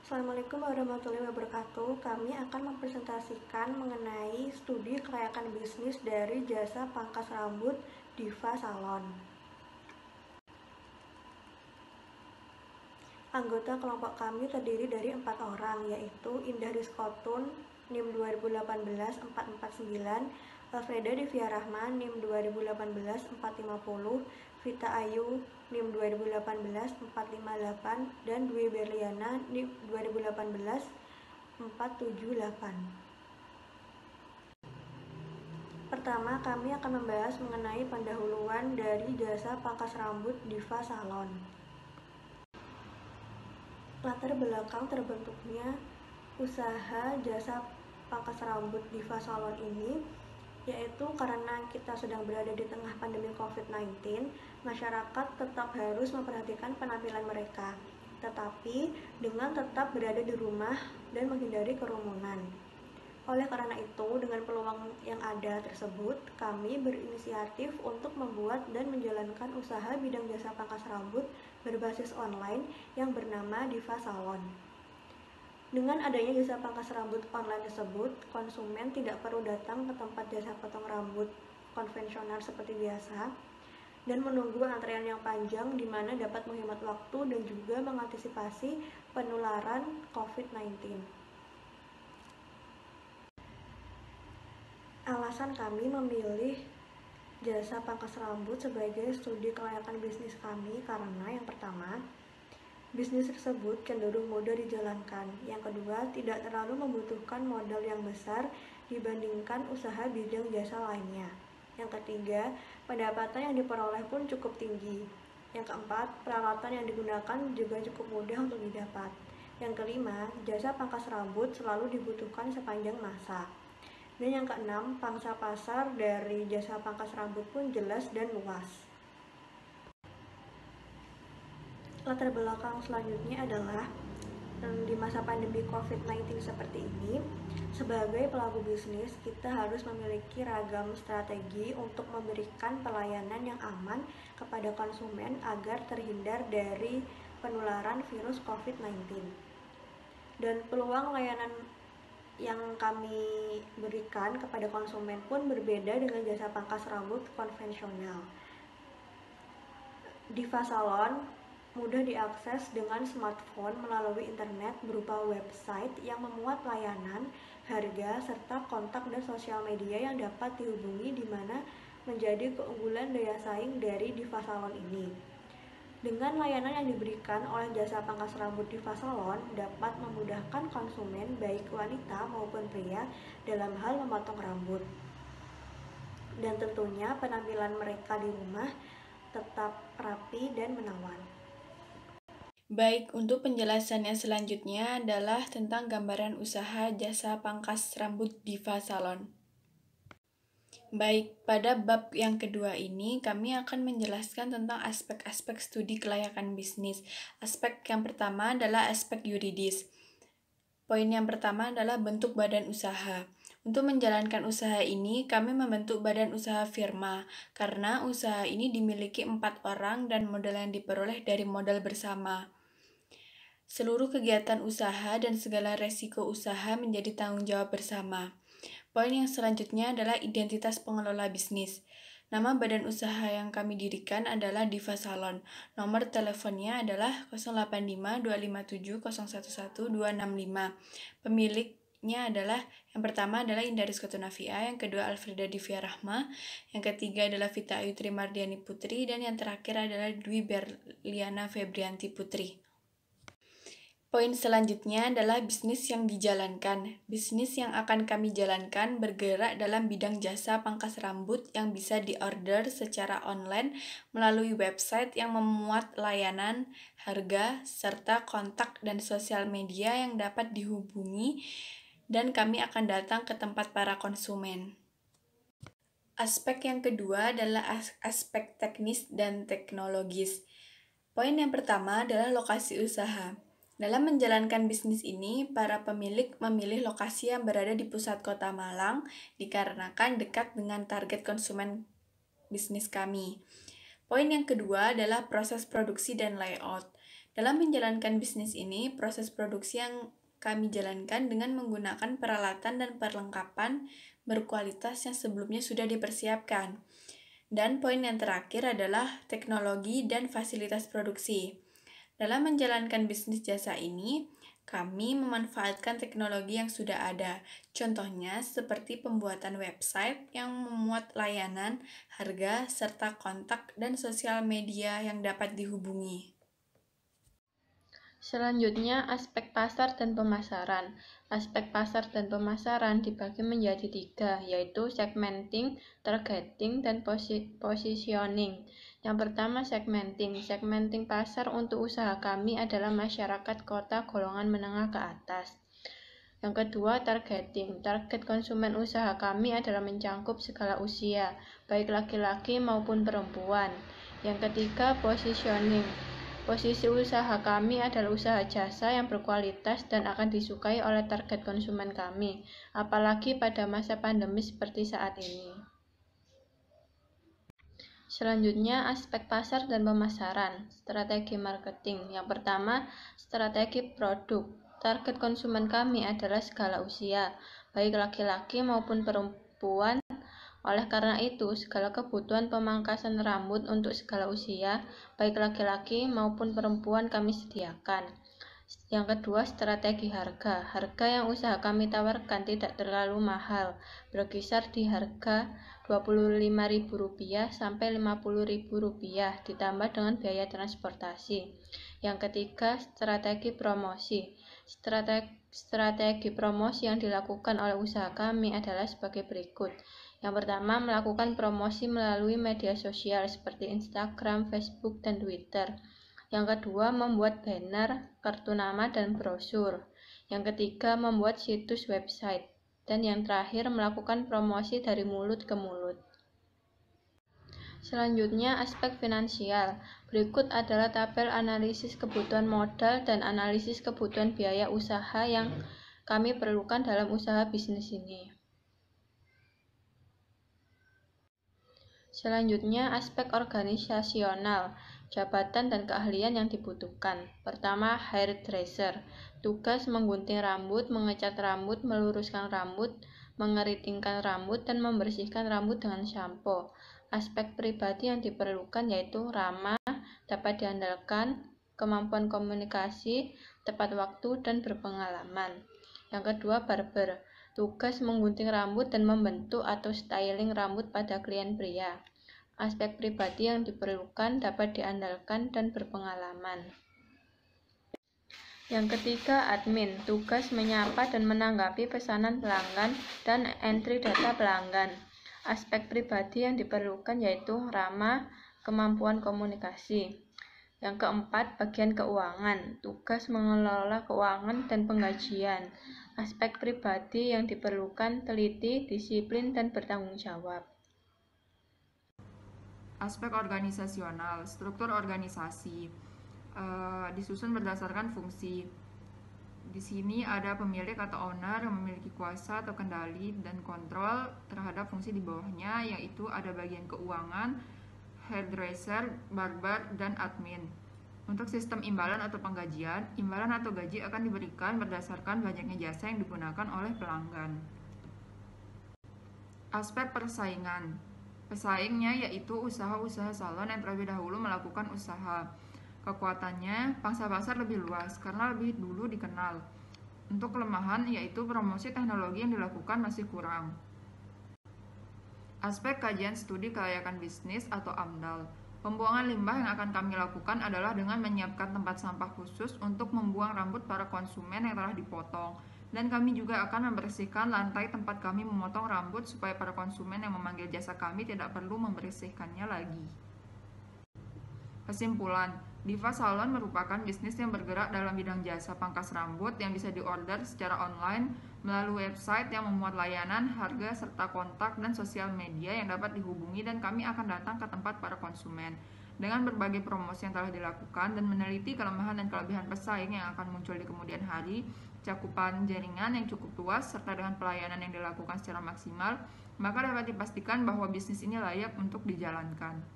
Assalamualaikum warahmatullahi wabarakatuh. Kami akan mempresentasikan mengenai studi kelayakan bisnis dari jasa pangkas rambut Diva Salon. Anggota kelompok kami terdiri dari 4 orang, yaitu Indah Rizkotun, NIM 2018 449, Alfreda Divya Rahman, NIM 2018 450, Vita Ayu, NIM 2018 458, dan Dwi Berliana, NIM 2018 478. Pertama, kami akan membahas mengenai pendahuluan dari jasa pangkas rambut Diva Salon. Latar belakang terbentuknya usaha jasa pangkas rambut Diva Salon ini yaitu karena kita sedang berada di tengah pandemi COVID-19, masyarakat tetap harus memperhatikan penampilan mereka, tetapi dengan tetap berada di rumah dan menghindari kerumunan. Oleh karena itu, dengan peluang yang ada tersebut, kami berinisiatif untuk membuat dan menjalankan usaha bidang jasa pangkas rambut berbasis online yang bernama Diva Salon. Dengan adanya jasa pangkas rambut online tersebut, konsumen tidak perlu datang ke tempat jasa potong rambut konvensional seperti biasa dan menunggu antrean yang panjang di mana dapat menghemat waktu dan juga mengantisipasi penularan COVID-19. Alasan kami memilih jasa pangkas rambut sebagai studi kelayakan bisnis kami karena yang pertama, bisnis tersebut cenderung mudah dijalankan. Yang kedua, tidak terlalu membutuhkan modal yang besar dibandingkan usaha bidang jasa lainnya. Yang ketiga, pendapatan yang diperoleh pun cukup tinggi. Yang keempat, peralatan yang digunakan juga cukup mudah untuk didapat. Yang kelima, jasa pangkas rambut selalu dibutuhkan sepanjang masa. Dan yang keenam, pangsa pasar dari jasa pangkas rambut pun jelas dan luas. Latar belakang selanjutnya adalah di masa pandemi COVID-19 seperti ini, sebagai pelaku bisnis, kita harus memiliki ragam strategi untuk memberikan pelayanan yang aman kepada konsumen agar terhindar dari penularan virus COVID-19. Dan peluang layanan yang kami berikan kepada konsumen pun berbeda dengan jasa pangkas rambut konvensional. Diva Salon mudah diakses dengan smartphone melalui internet berupa website yang memuat layanan, harga, serta kontak dan sosial media yang dapat dihubungi, di mana menjadi keunggulan daya saing dari Diva Salon ini. Dengan layanan yang diberikan oleh jasa pangkas rambut Diva Salon dapat memudahkan konsumen baik wanita maupun pria dalam hal memotong rambut. Dan tentunya penampilan mereka di rumah tetap rapi dan menawan. Baik, untuk penjelasannya selanjutnya adalah tentang gambaran usaha jasa pangkas rambut Diva Salon. Baik, pada bab yang kedua ini kami akan menjelaskan tentang aspek-aspek studi kelayakan bisnis. Aspek yang pertama adalah aspek yuridis. Poin yang pertama adalah bentuk badan usaha. Untuk menjalankan usaha ini, kami membentuk badan usaha firma, karena usaha ini dimiliki 4 orang dan modal yang diperoleh dari modal bersama. Seluruh kegiatan usaha dan segala resiko usaha menjadi tanggung jawab bersama. Poin yang selanjutnya adalah identitas pengelola bisnis. Nama badan usaha yang kami dirikan adalah Diva Salon. Nomor teleponnya adalah 085 257 011 265. Pemiliknya adalah yang pertama adalah Indah Rizkotun Nafia, yang kedua Alfreda Divya Rahma, yang ketiga adalah Vita Ayu Trimardiani Putri, dan yang terakhir adalah Dwi Berliana Febrianti Putri. Poin selanjutnya adalah bisnis yang dijalankan. Bisnis yang akan kami jalankan bergerak dalam bidang jasa pangkas rambut yang bisa diorder secara online melalui website yang memuat layanan, harga, serta kontak dan sosial media yang dapat dihubungi, dan kami akan datang ke tempat para konsumen. Aspek yang kedua adalah aspek teknis dan teknologis. Poin yang pertama adalah lokasi usaha. Dalam menjalankan bisnis ini, para pemilik memilih lokasi yang berada di pusat kota Malang dikarenakan dekat dengan target konsumen bisnis kami. Poin yang kedua adalah proses produksi dan layout. Dalam menjalankan bisnis ini, proses produksi yang kami jalankan dengan menggunakan peralatan dan perlengkapan berkualitas yang sebelumnya sudah dipersiapkan. Dan poin yang terakhir adalah teknologi dan fasilitas produksi. Dalam menjalankan bisnis jasa ini, kami memanfaatkan teknologi yang sudah ada. Contohnya seperti pembuatan website yang memuat layanan, harga, serta kontak dan sosial media yang dapat dihubungi. Selanjutnya, aspek pasar dan pemasaran. Aspek pasar dan pemasaran dibagi menjadi 3, yaitu segmenting, targeting, dan positioning. Yang pertama, segmenting. Segmenting pasar untuk usaha kami adalah masyarakat kota golongan menengah ke atas. Yang kedua, targeting. Target konsumen usaha kami adalah mencakup segala usia, baik laki-laki maupun perempuan. Yang ketiga, positioning. Posisi usaha kami adalah usaha jasa yang berkualitas dan akan disukai oleh target konsumen kami, apalagi pada masa pandemi seperti saat ini. Selanjutnya, aspek pasar dan pemasaran, strategi marketing. Yang pertama, strategi produk. Target konsumen kami adalah segala usia, baik laki-laki maupun perempuan. Oleh karena itu, segala kebutuhan pemangkasan rambut untuk segala usia, baik laki-laki maupun perempuan kami sediakan. Yang kedua, strategi harga. Harga yang usaha kami tawarkan tidak terlalu mahal, berkisar di harga Rp25.000 sampai Rp50.000 ditambah dengan biaya transportasi. Yang ketiga, strategi promosi. Strategi promosi yang dilakukan oleh usaha kami adalah sebagai berikut. Yang pertama, melakukan promosi melalui media sosial seperti Instagram, Facebook, dan Twitter. Yang kedua, membuat banner, kartu nama, dan brosur. Yang ketiga, membuat situs website. Dan yang terakhir, melakukan promosi dari mulut ke mulut. Selanjutnya, aspek finansial. Berikut adalah tabel analisis kebutuhan modal dan analisis kebutuhan biaya usaha yang kami perlukan dalam usaha bisnis ini. Selanjutnya, aspek organisasional, jabatan dan keahlian yang dibutuhkan. Pertama, hairdresser. Tugas menggunting rambut, mengecat rambut, meluruskan rambut, mengeritingkan rambut, dan membersihkan rambut dengan shampoo. Aspek pribadi yang diperlukan yaitu ramah, dapat diandalkan, kemampuan komunikasi, tepat waktu, dan berpengalaman. Yang kedua, barber. Tugas menggunting rambut dan membentuk atau styling rambut pada klien pria. Aspek pribadi yang diperlukan dapat diandalkan dan berpengalaman. Yang ketiga, admin. Tugas menyapa dan menanggapi pesanan pelanggan dan entry data pelanggan. Aspek pribadi yang diperlukan yaitu ramah, kemampuan komunikasi. Yang keempat, bagian keuangan. Tugas mengelola keuangan dan penggajian. Aspek pribadi yang diperlukan teliti, disiplin, dan bertanggung jawab. Aspek organisasional, struktur organisasi disusun berdasarkan fungsi. Di sini ada pemilik atau owner yang memiliki kuasa atau kendali dan kontrol terhadap fungsi di bawahnya, yaitu ada bagian keuangan, hairdresser, barber, dan admin. Untuk sistem imbalan atau penggajian, imbalan atau gaji akan diberikan berdasarkan banyaknya jasa yang digunakan oleh pelanggan. Aspek persaingan. Pesaingnya yaitu usaha-usaha salon yang terlebih dahulu melakukan usaha. Kekuatannya, pangsa pasar lebih luas karena lebih dulu dikenal. Untuk kelemahan yaitu promosi teknologi yang dilakukan masih kurang. Aspek kajian studi kelayakan bisnis atau AMDAL. Pembuangan limbah yang akan kami lakukan adalah dengan menyiapkan tempat sampah khusus untuk membuang rambut para konsumen yang telah dipotong. Dan kami juga akan membersihkan lantai tempat kami memotong rambut supaya para konsumen yang memanggil jasa kami tidak perlu membersihkannya lagi. Kesimpulan, Diva Salon merupakan bisnis yang bergerak dalam bidang jasa pangkas rambut yang bisa diorder secara online melalui website yang memuat layanan, harga, serta kontak dan sosial media yang dapat dihubungi, dan kami akan datang ke tempat para konsumen. Dengan berbagai promosi yang telah dilakukan dan meneliti kelemahan dan kelebihan pesaing yang akan muncul di kemudian hari, cakupan jaringan yang cukup luas, serta dengan pelayanan yang dilakukan secara maksimal, maka dapat dipastikan bahwa bisnis ini layak untuk dijalankan.